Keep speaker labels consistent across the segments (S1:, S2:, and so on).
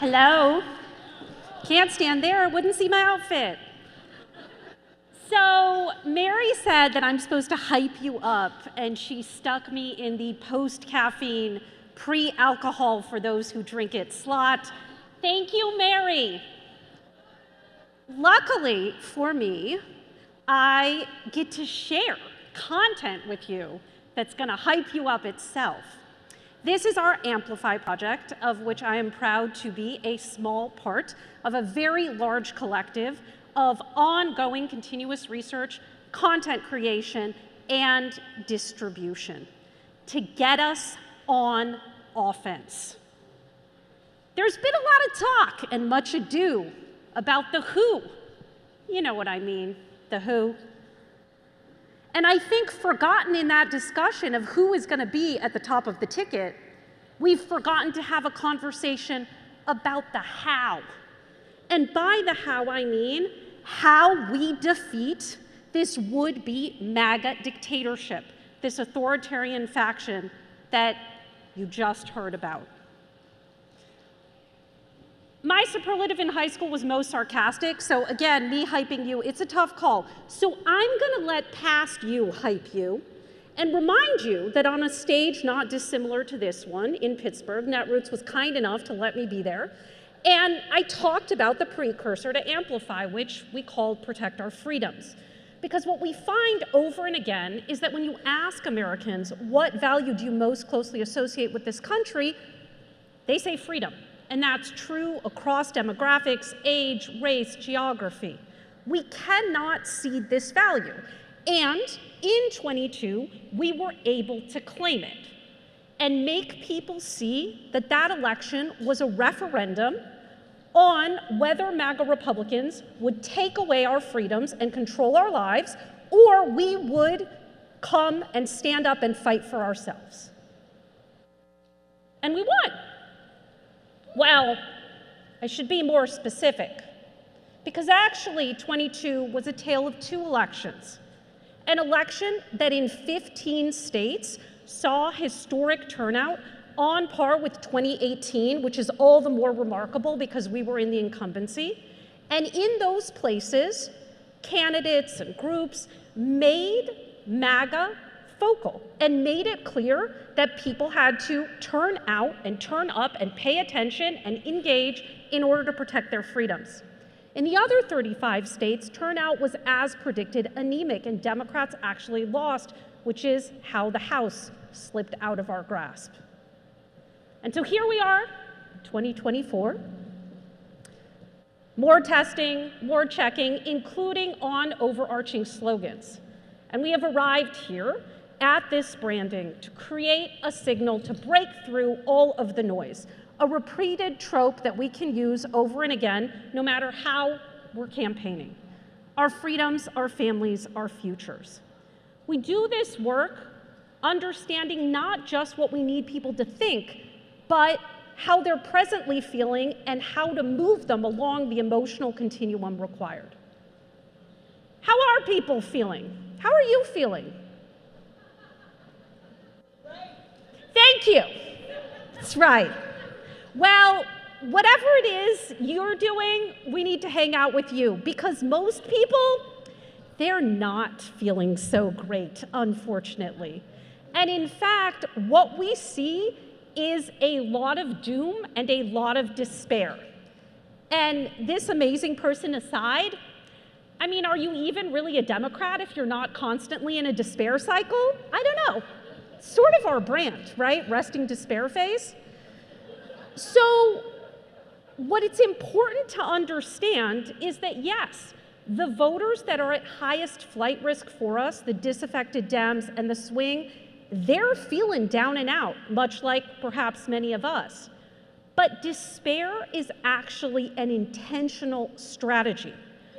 S1: Hello? Can't stand there, wouldn't see my outfit. So Mary said that I'm supposed to hype you up, and she stuck me in the post-caffeine, pre-alcohol for those who drink it slot. Thank you, Mary. Luckily for me, I get to share content with you that's gonna hype you up itself. This is our Amplify project, of which I am proud to be a small part of a very large collective of ongoing continuous research, content creation, and distribution to get us on offense. There's been a lot of talk and much ado about the who. You know what I mean, the who. And I think forgotten in that discussion of who is going to be at the top of the ticket, we've forgotten to have a conversation about the how. And by the how, I mean how we defeat this would-be MAGA dictatorship, this authoritarian faction that you just heard about. My superlative in high school was most sarcastic, so again, me hyping you, it's a tough call. So I'm gonna let past you hype you and remind you that on a stage not dissimilar to this one in Pittsburgh, Netroots was kind enough to let me be there, and I talked about the precursor to Amplify, which we called Protect Our Freedoms. Because what we find over and again is that when you ask Americans, what value do you most closely associate with this country, they say freedom. And that's true across demographics, age, race, geography. We cannot cede this value. And in 22, we were able to claim it and make people see that that election was a referendum on whether MAGA Republicans would take away our freedoms and control our lives, or we would come and stand up and fight for ourselves. And we won. Well, I should be more specific, because actually 22 was a tale of two elections. An election that in 15 states saw historic turnout on par with 2018, which is all the more remarkable because we were in the incumbency. And in those places, candidates and groups made MAGA focal and made it clear that people had to turn out and turn up and pay attention and engage in order to protect their freedoms. In the other 35 states, turnout was as predicted anemic, and Democrats actually lost, which is how the House slipped out of our grasp. And so here we are, 2024. More testing, more checking, including on overarching slogans. And we have arrived here at this branding to create a signal to break through all of the noise, a repeated trope that we can use over and again, no matter how we're campaigning. Our freedoms, our families, our futures. We do this work understanding not just what we need people to think, but how they're presently feeling and how to move them along the emotional continuum required. How are people feeling? How are you feeling? Thank you. That's right. Well, whatever it is you're doing, we need to hang out with you, because most people, they're not feeling so great, unfortunately. And in fact, what we see is a lot of doom and a lot of despair. And this amazing person aside, I mean, are you even really a Democrat if you're not constantly in a despair cycle? I don't know. Sort of our brand, right? Resting despair phase. So what it's important to understand is that yes, the voters that are at highest flight risk for us, the disaffected Dems and the swing, they're feeling down and out, much like perhaps many of us. But despair is actually an intentional strategy.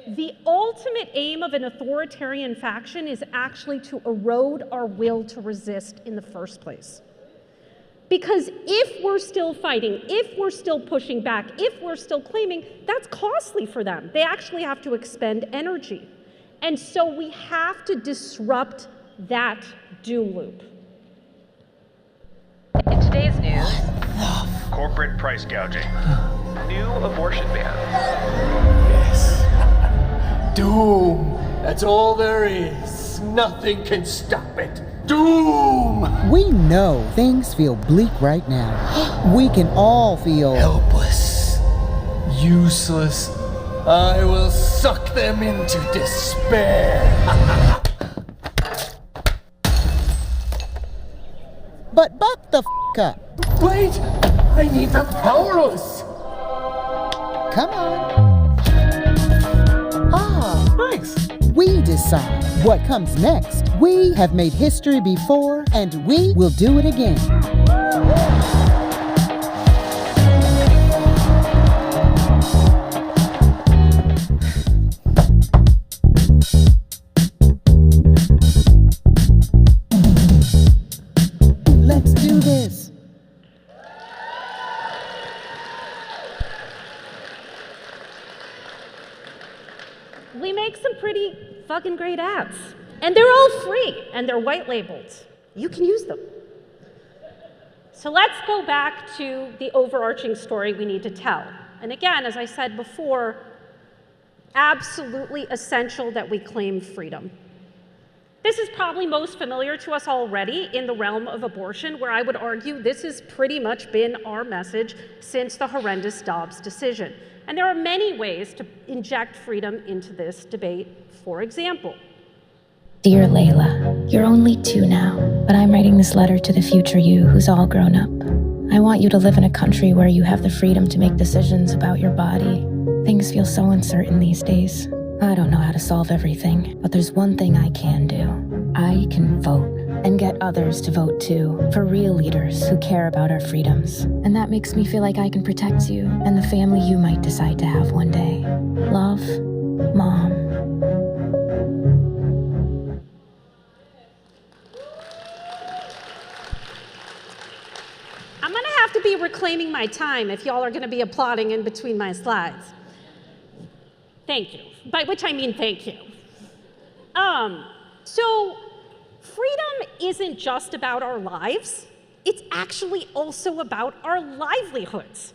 S1: The ultimate aim of an authoritarian faction is actually to erode our will to resist in the first place. Because if we're still fighting, if we're still pushing back, if we're still claiming, that's costly for them. They actually have to expend energy. And so we have to disrupt that doom loop.
S2: In today's news, corporate price gouging. New abortion ban.
S3: Yes. Doom. That's all there is. Nothing can stop it. Doom!
S4: We know things feel bleak right now. We can all feel
S3: helpless, useless. I will suck them into despair.
S4: But buck the up.
S3: Wait! I need the powerless!
S4: Come on.
S3: Ah, thanks.
S4: We decide what comes next. We have made history before, and we will do it again. Let's do this.
S1: We make some pretty fucking great ads. And they're all free, and they're white labeled. You can use them. So let's go back to the overarching story we need to tell. And again, as I said before, absolutely essential that we claim freedom. This is probably most familiar to us already in the realm of abortion, where I would argue this has pretty much been our message since the horrendous Dobbs decision. And there are many ways to inject freedom into this debate. For example,
S5: Dear Layla, you're only 2 now, but I'm writing this letter to the future you who's all grown up. I want you to live in a country where you have the freedom to make decisions about your body. Things feel so uncertain these days. I don't know how to solve everything, but there's one thing I can do. I can vote and get others to vote too, for real leaders who care about our freedoms. And that makes me feel like I can protect you and the family you might decide to have one day. Love, Mom.
S1: I'm gonna have to be reclaiming my time if y'all are gonna be applauding in between my slides. Thank you, by which I mean thank you. So freedom isn't just about our lives, it's actually also about our livelihoods.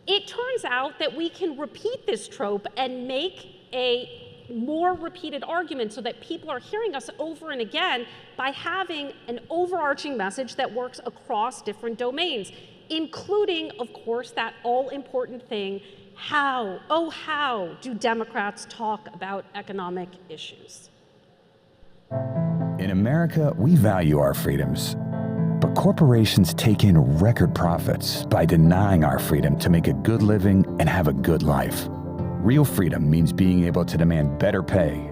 S1: It turns out that we can repeat this trope and make a more repeated argument so that people are hearing us over and again by having an overarching message that works across different domains, including, of course, that all-important thing, how, oh how do Democrats talk about economic issues?
S6: In America, we value our freedoms, but corporations take in record profits by denying our freedom to make a good living and have a good life. Real freedom means being able to demand better pay,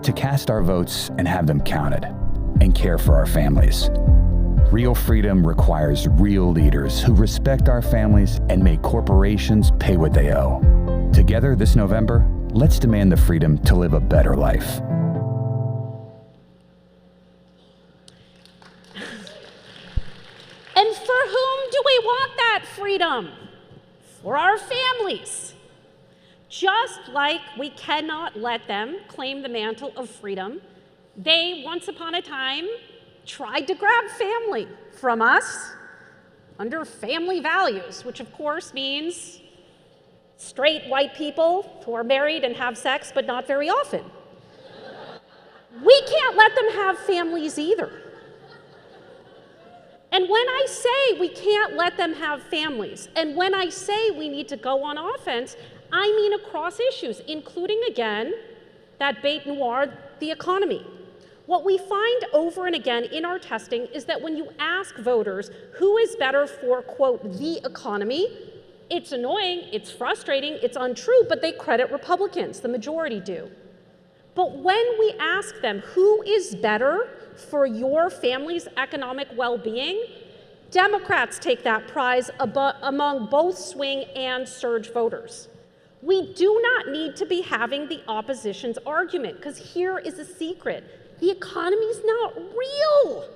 S6: to cast our votes and have them counted, and care for our families. Real freedom requires real leaders who respect our families and make corporations pay what they owe. Together this November, let's demand the freedom to live a better life.
S1: And for whom do we want that freedom? For our families. Just like we cannot let them claim the mantle of freedom, they once upon a time tried to grab family from us under family values, which of course means straight white people who are married and have sex but not very often. We can't let them have families either. And when I say we can't let them have families, and when I say we need to go on offense, I mean across issues, including, again, that bête noire, the economy. What we find over and again in our testing is that when you ask voters who is better for, quote, the economy, it's annoying, it's frustrating, it's untrue, but they credit Republicans, the majority do. But when we ask them who is better for your family's economic well-being, Democrats take that prize among both swing and surge voters. We do not need to be having the opposition's argument, because here is a secret. The economy's not real.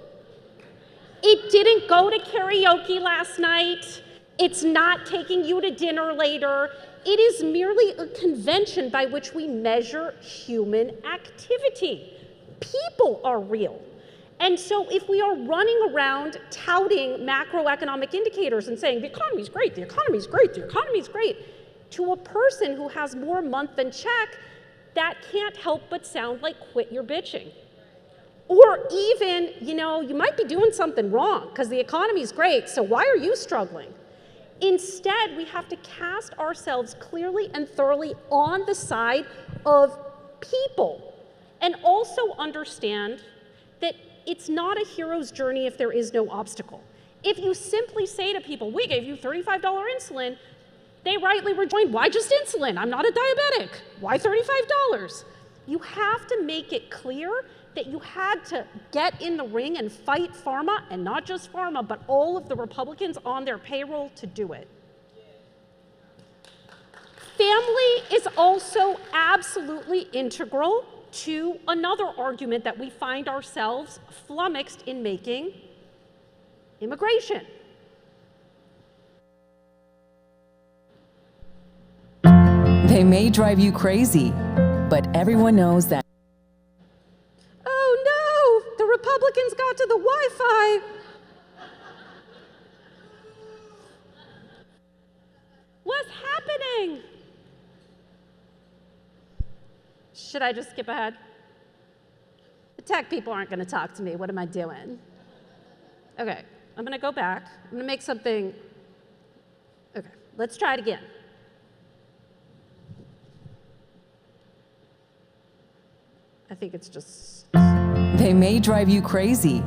S1: It didn't go to karaoke last night. It's not taking you to dinner later. It is merely a convention by which we measure human activity. People are real. And so if we are running around touting macroeconomic indicators and saying the economy's great, the economy's great, the economy's great, to a person who has more month than check, that can't help but sound like quit your bitching. Or even, you might be doing something wrong because the economy's great, so why are you struggling? Instead, we have to cast ourselves clearly and thoroughly on the side of people and also understand that it's not a hero's journey if there is no obstacle. If you simply say to people, we gave you $35 insulin, they rightly rejoin, why just insulin? I'm not a diabetic. Why $35? You have to make it clear that you had to get in the ring and fight pharma, and not just pharma, but all of the Republicans on their payroll to do it. Family is also absolutely integral to another argument that we find ourselves flummoxed in making: immigration.
S7: They may drive you crazy, but everyone knows that.
S1: Oh no, the Republicans got to the Wi-Fi. What's happening? Should I just skip ahead? The tech people aren't going to talk to me. What am I doing? Okay, I'm going to go back. I'm going to make something. Okay, let's try it again. I think it's just.
S7: They may drive you crazy,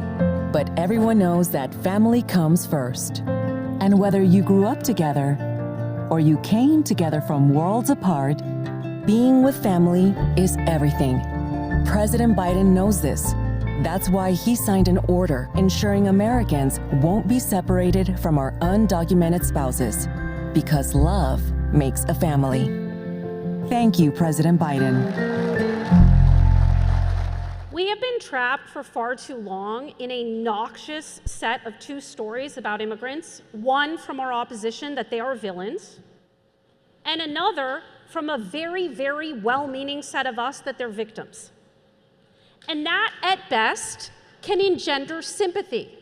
S7: but everyone knows that family comes first. And whether you grew up together or you came together from worlds apart, being with family is everything. President Biden knows this. That's why he signed an order ensuring Americans won't be separated from our undocumented spouses, because love makes a family. Thank you, President Biden.
S1: We have been trapped for far too long in a noxious set of two stories about immigrants, one from our opposition that they are villains, and another from a very, very well-meaning set of us that they're victims. And that, at best, can engender sympathy,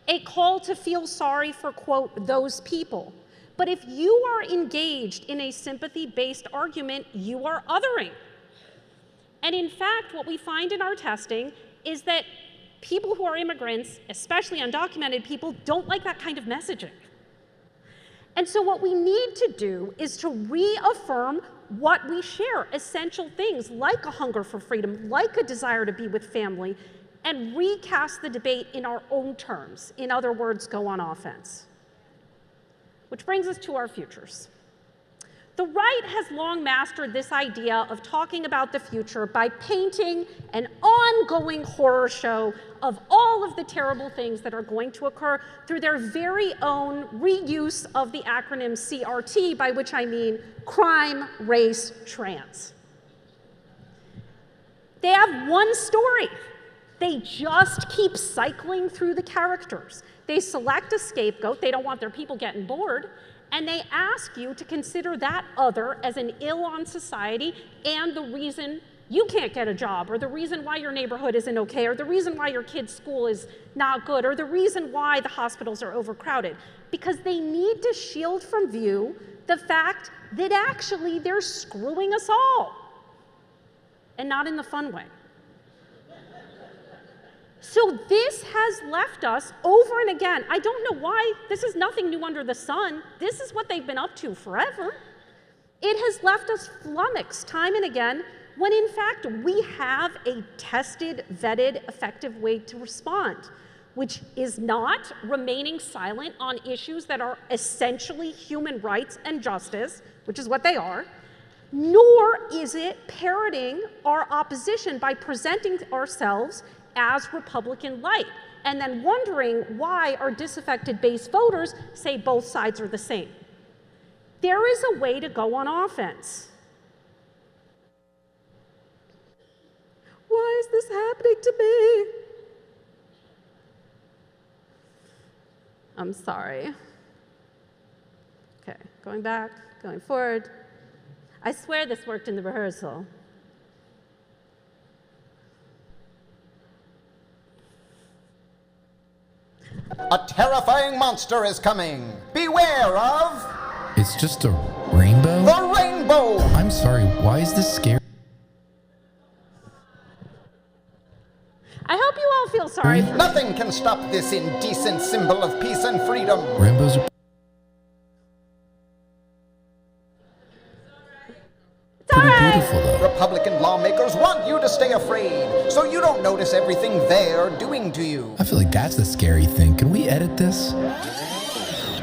S1: a call to feel sorry for, quote, those people. But if you are engaged in a sympathy-based argument, you are othering. And in fact, what we find in our testing is that people who are immigrants, especially undocumented people, don't like that kind of messaging. And so what we need to do is to reaffirm what we share, essential things like a hunger for freedom, like a desire to be with family, and recast the debate in our own terms. In other words, go on offense. Which brings us to our futures. The right has long mastered this idea of talking about the future by painting an ongoing horror show of all of the terrible things that are going to occur through their very own reuse of the acronym CRT, by which I mean crime, race, trans. They have one story. They just keep cycling through the characters. They select a scapegoat. They don't want their people getting bored. And they ask you to consider that other as an ill on society and the reason you can't get a job, or the reason why your neighborhood isn't okay, or the reason why your kid's school is not good, or the reason why the hospitals are overcrowded. Because they need to shield from view the fact that actually they're screwing us all. And not in the fun way. So this has left us over and again. I don't know why. This is nothing new under the sun. This is what they've been up to forever. It has left us flummoxed time and again, when in fact we have a tested, vetted, effective way to respond, which is not remaining silent on issues that are essentially human rights and justice, which is what they are, nor is it parroting our opposition by presenting ourselves as Republican light, and then wondering why our disaffected base voters say both sides are the same. There is a way to go on offense. Why is this happening to me? I'm sorry. Okay, going back, going forward. I swear this worked in the rehearsal.
S8: A terrifying monster is coming. Beware of
S3: It's just a rainbow?
S8: the rainbow.
S3: I'm sorry, why is this scary?
S1: I hope you all feel sorry for me.
S8: Nothing can stop this indecent symbol of peace and freedom.
S3: Rainbows are pretty beautiful, though.
S8: Republican lawmakers want you to stay afraid, so you don't notice everything they're doing to you.
S3: I feel like that's the scary thing. Can we edit this?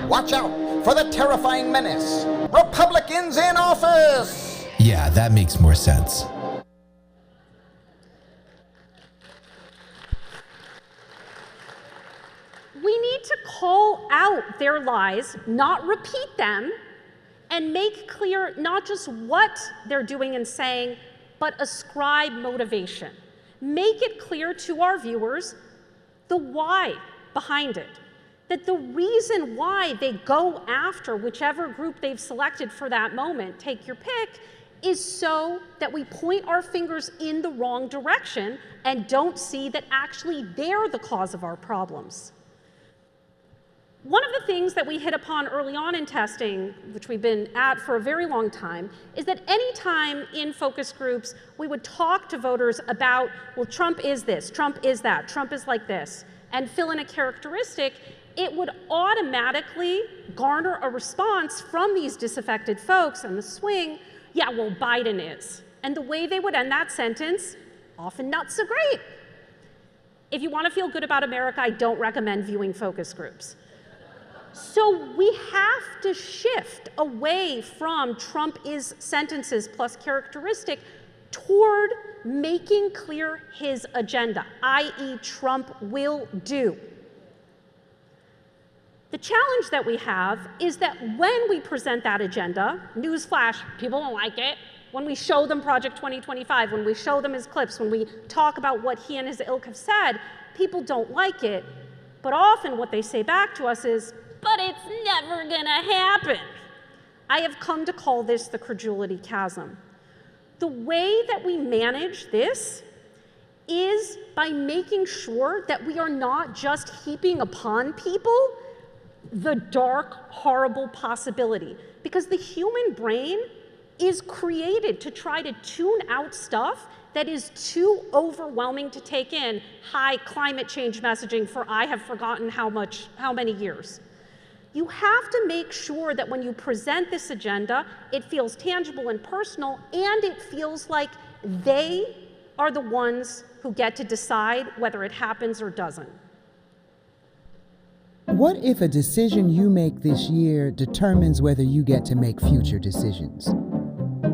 S8: Watch out for the terrifying menace. Republicans in office!
S3: Yeah, that makes more sense.
S1: We need to call out their lies, not repeat them, and make clear not just what they're doing and saying, but ascribe motivation. Make it clear to our viewers the why behind it. That the reason why they go after whichever group they've selected for that moment, take your pick, is so that we point our fingers in the wrong direction and don't see that actually they're the cause of our problems. One of the things that we hit upon early on in testing, which we've been at for a very long time, is that any time in focus groups we would talk to voters about, well, Trump is this, Trump is that, Trump is like this, and fill in a characteristic, it would automatically garner a response from these disaffected folks on the swing, yeah, well, Biden is. And the way they would end that sentence, often not so great. If you want to feel good about America, I don't recommend viewing focus groups. So we have to shift away from Trump is sentences plus characteristic toward making clear his agenda, i.e. Trump will do. The challenge that we have is that when we present that agenda, newsflash, people don't like it. When we show them Project 2025, when we show them his clips, when we talk about what he and his ilk have said, people don't like it. But often what they say back to us is, but it's never gonna happen. I have come to call this the credulity chasm. The way that we manage this is by making sure that we are not just heaping upon people the dark, horrible possibility. Because the human brain is created to try to tune out stuff that is too overwhelming to take in. High climate change messaging for I have forgotten how many years. You have to make sure that when you present this agenda, it feels tangible and personal, and it feels like they are the ones who get to decide whether it happens or doesn't.
S4: What if a decision you make this year determines whether you get to make future decisions?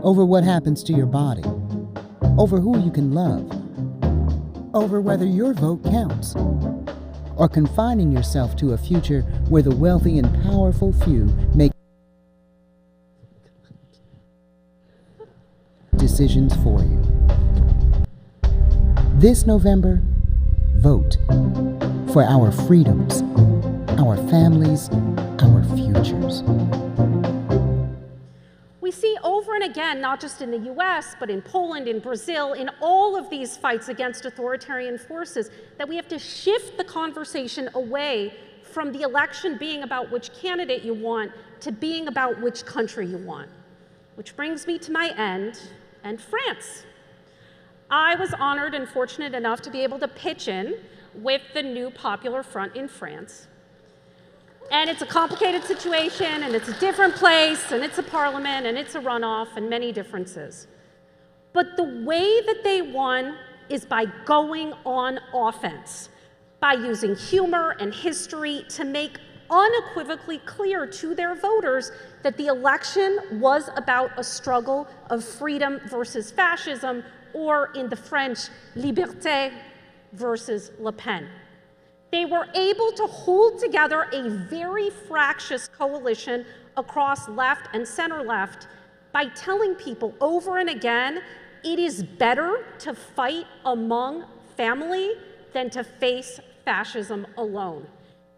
S4: Over what happens to your body? Over who you can love? Over whether your vote counts? Or confining yourself to a future where the wealthy and powerful few make decisions for you. This November, vote for our freedoms, our families, our futures.
S1: We see over and again, not just in the US, but in Poland, in Brazil, in all of these fights against authoritarian forces, that we have to shift the conversation away from the election being about which candidate you want to being about which country you want. Which brings me to my end, and France. I was honored and fortunate enough to be able to pitch in with the new Popular Front in France. And it's a complicated situation, and it's a different place, and it's a parliament, and it's a runoff, and many differences. But the way that they won is by going on offense, by using humor and history to make unequivocally clear to their voters that the election was about a struggle of freedom versus fascism, or in the French, liberté versus Le Pen. They were able to hold together a very fractious coalition across left and center left by telling people over and again, it is better to fight among family than to face fascism alone.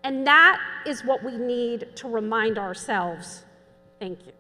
S1: And that is what we need to remind ourselves. Thank you.